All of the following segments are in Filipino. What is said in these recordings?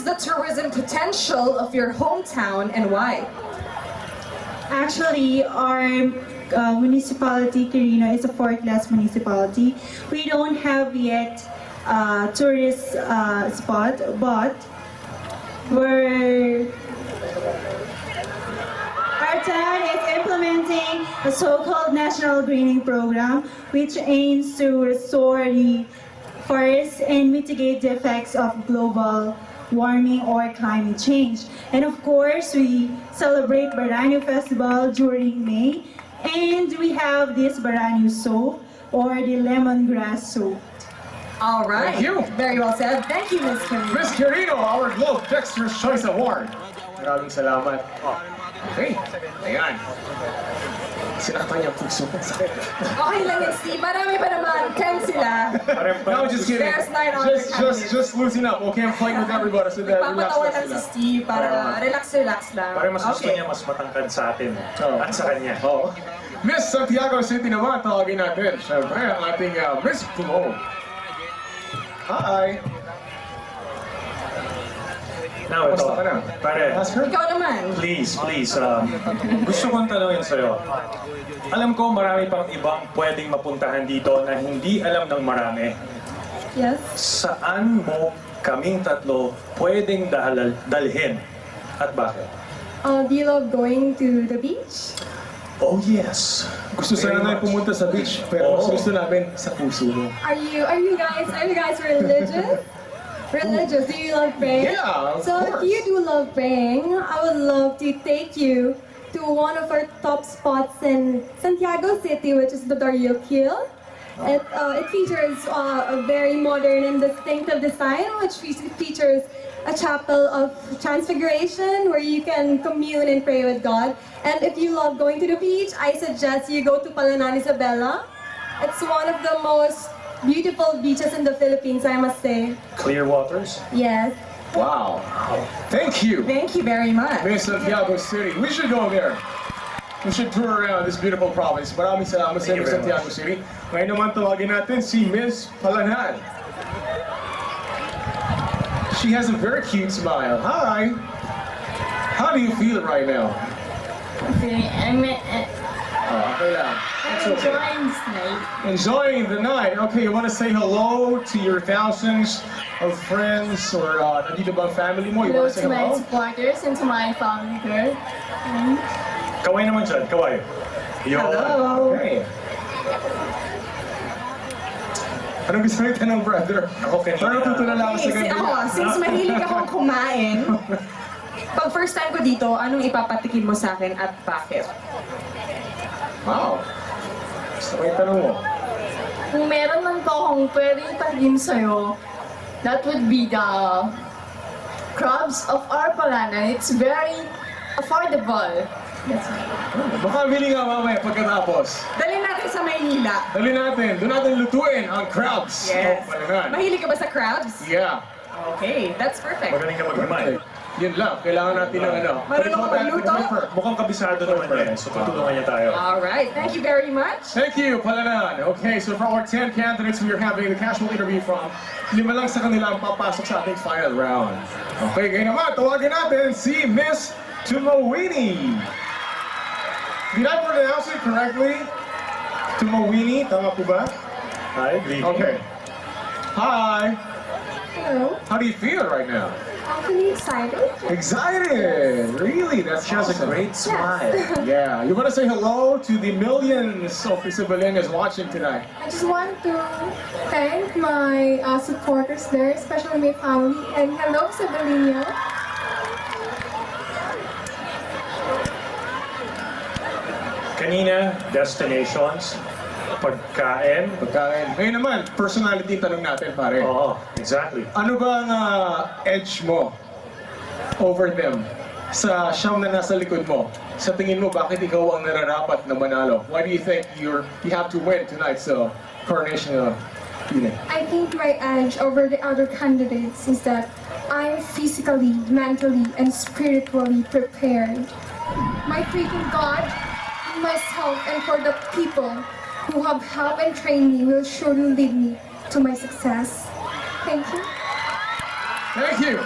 is the tourism potential of your hometown and why? Actually, our municipality, Quirino, is a fourth-class municipality. We don't have yet a tourist spot, but our town is implementing a so-called National Greening Program, which aims to restore the forests and mitigate the effects of global warming or climate change. And of course, we celebrate Baranyo Festival during May, and we have this Baranyo soap or the lemongrass soap. All right. Thank you. Very well said. Thank you, Ms. Quirino. Miss Quirino, our Globe Dexter's Choice Award. Maraming salamat. Oh, okay. Ayan. Sinaktan niya ang puso ko. Sakit. Okay lang yan, Steve. Marami pa naman. 10 sila. No, just kidding. There's 9 other Just loosen up. Okay, I'm fighting with everybody. So that relax Papatawa lang lang si sila. Steve para relax lang. Parang mas gusto Okay. niya mas matangkad sa atin Oo. at sa kanya. Oo. Miss Santiago City naman, tawagin natin. Siyempre, ang ating Miss Flo. Hi! Now, ito. Kamusta ka na? Pare, Ask her. Ikaw naman. please, gusto kong tanungin sa'yo. Alam ko marami pang ibang pwedeng mapuntahan dito na hindi alam ng marami. Yes. Saan mo kaming tatlo pwedeng dalhin? At bakit? Do you love going to the beach? Oh yes! Gusto sana Very namin much. pumunta sa beach, pero mas Oo. gusto namin sa puso mo. Are you guys religious? Religious? Do you love praying? Yeah, of So course. if you do love praying, I would love to take you to one of our top spots in Santiago City, which is the Dario Kill. It features a very modern and distinctive design, which features a chapel of transfiguration where you can commune and pray with God. And if you love going to the beach, I suggest you go to Palanan Isabela. It's one of the most beautiful beaches in the Philippines, I must say. Clear waters? Yes. Wow! Thank you! Thank you very much. Miss Santiago City. We should go there. We should tour around this beautiful province. Maraming salamat sa Thank you Miss very Santiago City. Ngayon naman tawagin natin si Miss Palanan. She has a very cute smile. Hi! How do you feel right now? Oh, okay lang. That's okay. Enjoying the night. Okay, you want to say hello to your thousands of friends or nandito ba ang family mo? You Hello want to say to my hello? supporters and to my family here. Kaway naman dyan, kaway. Yo. Hello. Okay. Anong gusto niyo tanong, brother? Ako kanina. Parang tutulala ako sa Okay, ganito. since mahilig akong kumain, pag first time ko dito, anong ipapatikim mo sa akin at bakit? Wow. Gusto ko yung tanong mo. Kung meron man po akong pwedeng tagin sa'yo, that would be the crabs of our Palanan. It's very affordable. That's it. Baka bili nga mamaya pagkatapos. Dali natin sa Maynila. Dali natin. Doon natin lutuin ang crabs. Yes. Oh, Palanan. Mahilig ka ba sa crabs? Yeah. Okay, that's perfect. Magaling ka mag-remind. Yun lang. Kailangan natin ng ano. Marunong ka magluto? Mukhang kabisado naman yan, so tutulungan niya tayo. All right, thank you very much. Thank you, Palanan. Okay, so for our 10 candidates, we are having the casual interview from 5 lang sa kanila ang papasok sa ating final round. Okay, ngayon naman, tawagin natin si Miss Tumawini. Did I pronounce it correctly? Tumawini, tama po ba? Hi, Vicky. Okay. Hi. Hello. How do you feel right now? Actually excited. Excited. Really? That's She has a awesome. great smile. Yeah. You want to say hello to the millions of Isabelinas watching tonight? I just want to thank my supporters there, especially my family, and hello, Sabelino. Kanina, destinations, pagkain. Pagkain. Ngayon naman, personality yung tanong natin, pare. Oo, exactly. Ano ba ang edge mo over them sa siyam na nasa likod mo? Sa tingin mo, bakit ikaw ang nararapat na manalo? Why do you think you have to win tonight sa Coronation Unit? I think my edge over the other candidates is that I'm physically, mentally, and spiritually prepared. My faith in God, in myself, and for the people who have helped and trained me will surely lead me to my success. Thank you. Thank you.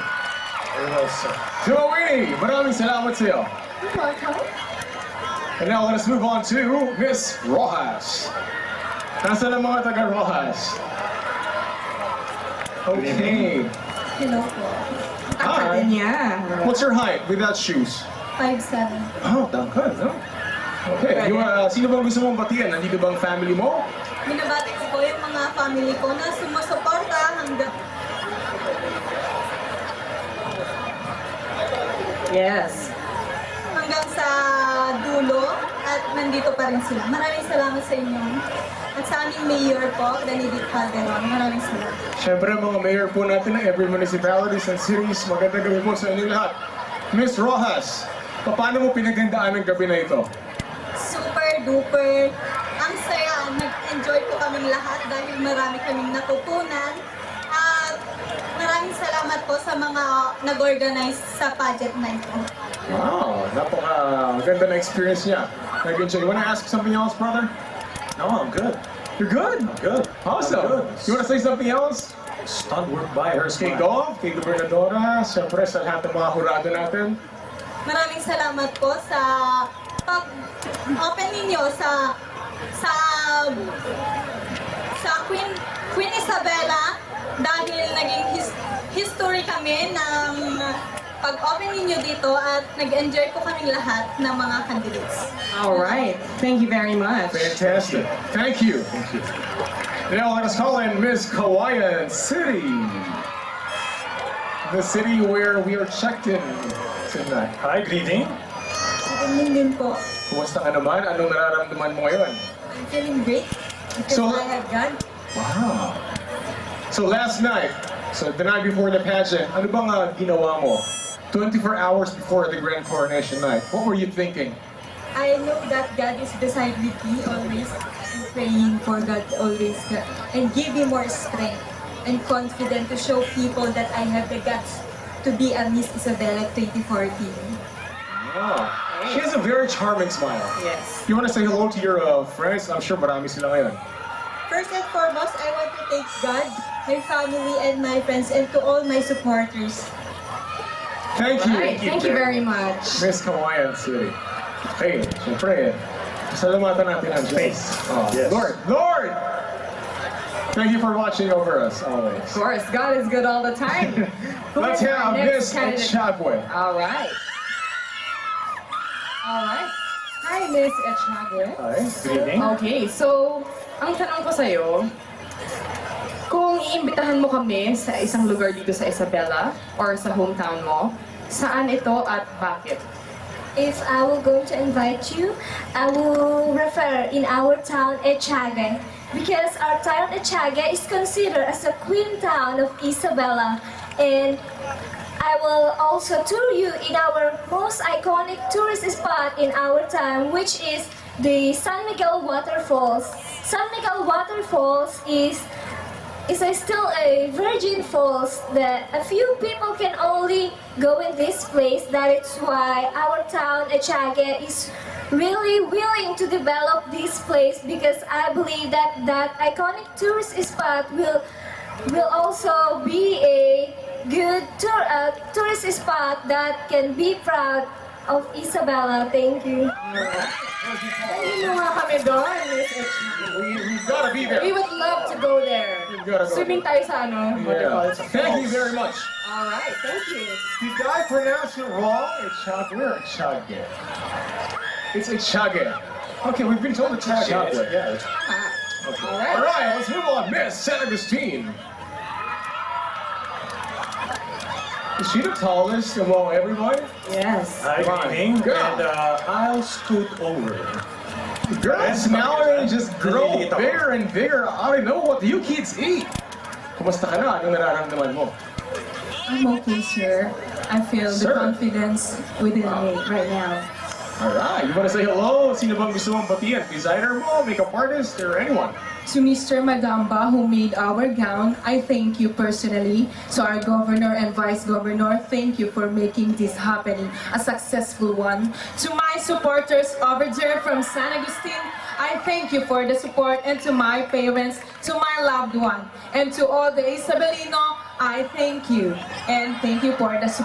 also. Timowini, maraming salamat sa iyo. You're welcome. And now let us move on to Miss Rojas. Nasaan ang mga taga Rojas? Okay. Hello po. Ang Hi. niya. What's your height without shoes? 5'7". Oh, tangkad, no? Okay, sino bang gusto mong batiyan? Nandito bang family mo? Binabati ko po yung mga family ko na sumusuporta hanggang Yes. sa dulo at nandito pa rin sila. Maraming salamat sa inyo. At sa aming mayor po, Benedict Calderon. Maraming salamat. Siyempre, mga mayor po natin ng every municipalities and cities, magandang gabi po sa inyong lahat. Miss Rojas, paano mo pinaghandaan ang gabi na ito? Super duper. Ang saya. Nag-enjoy po kaming lahat dahil marami kaming natutunan. At maraming salamat po sa mga nag-organize sa pageant na ito. Wow, napaka-ganda na experience niya. Nag-enjoy. You wanna ask something else, brother? No, I'm good. You're good? I'm good. Awesome. I'm good. You wanna say something else? Stunt work by her Kay smile. Gov, kay Gobernadora, siyempre sa lahat ng mga hurado natin. Maraming salamat po sa pag-open ninyo sa Queen Isabela dahil naging history kami ng pag-open ninyo dito at nag-enjoy po kaming lahat ng mga candidates. All right. Thank you very much. Fantastic. Thank you. Thank you. Now let us call in Miss Kawayan City. The city where we are checked in tonight. Hi, good evening. Ganyan din po. Kumusta ka naman? Anong nararamdaman mo ngayon? I'm feeling great because So- I have God. Wow. So last night, so the night before the pageant, ano bang ginawa mo? 24 hours before the grand coronation night. What were you thinking? I know that God is beside with me always. I'm praying for God always and give me more strength and confidence to show people that I have the guts to be a Miss Isabela 2014. Wow. She has a very charming smile. Yes. You want to say hello to your friends? I'm sure marami sila ngayon. First and foremost, I want to thank God, my family, and my friends, and to all my supporters. Thank you. Right. Thank you very much. Miss Kawayan City. Hey, siyempre, salamatan natin ang Diyos. Oh, Yes. Lord! Thank you for watching over us always. Of course, God is good all the time. Who Let's is our have next Miss candidate? Echagüe. All right. All right. Hi, Miss Echagüe. Hi, good evening. Okay, so, ang tanong ko sa'yo, kung iimbitahan mo kami sa isang lugar dito sa Isabela or sa hometown mo, saan ito at bakit? If I were going to invite you, I will refer in our town Echagüe because our town Echagüe is considered as a queen town of Isabela, and I will also tour you in our most iconic tourist spot in our town, which is the San Miguel Waterfalls. San Miguel Waterfalls is still a virgin falls that a few people can only go in this place. That is why our town Echagüe is really willing to develop this place because I believe that that iconic tourist spot will also be a good tourist spot that can be proud of Isabela. Thank you. Hindi mo nga kami doon, Miss Echagüe. We've got to be there. We would love to go there. You've gotta go Swimming tayo sa ano? What do you call Yeah. it? Thank you very much. All right, thank you. Did I pronounce it wrong? Echagüe or Echagüe? It's Echagüe. Okay, we've been told it's Echagüe. Yeah, All All right. right, let's move on. Miss San Agustin. Is she the tallest among everyone? Yes. Hi, Come on. good evening. Go. And I'll scoot over. Girls nowadays just grow Naliliit ako. bigger and bigger. I don't know what you kids eat. Kumusta ka na? Anong nararamdaman mo? I'm okay, sir. I feel Sir. the confidence within me right now. Alright, you wanna say hello? Sino bang gusto mong batiyan? Designer mo, makeup artist, or anyone? To Mr. Magamba, who made our gown, I thank you personally. To our governor and vice governor, thank you for making this happening a successful one. To my supporters over there from San Agustin, I thank you for the support, and to my parents, to my loved one, and to all the Isabelino, I thank you. And thank you for the support.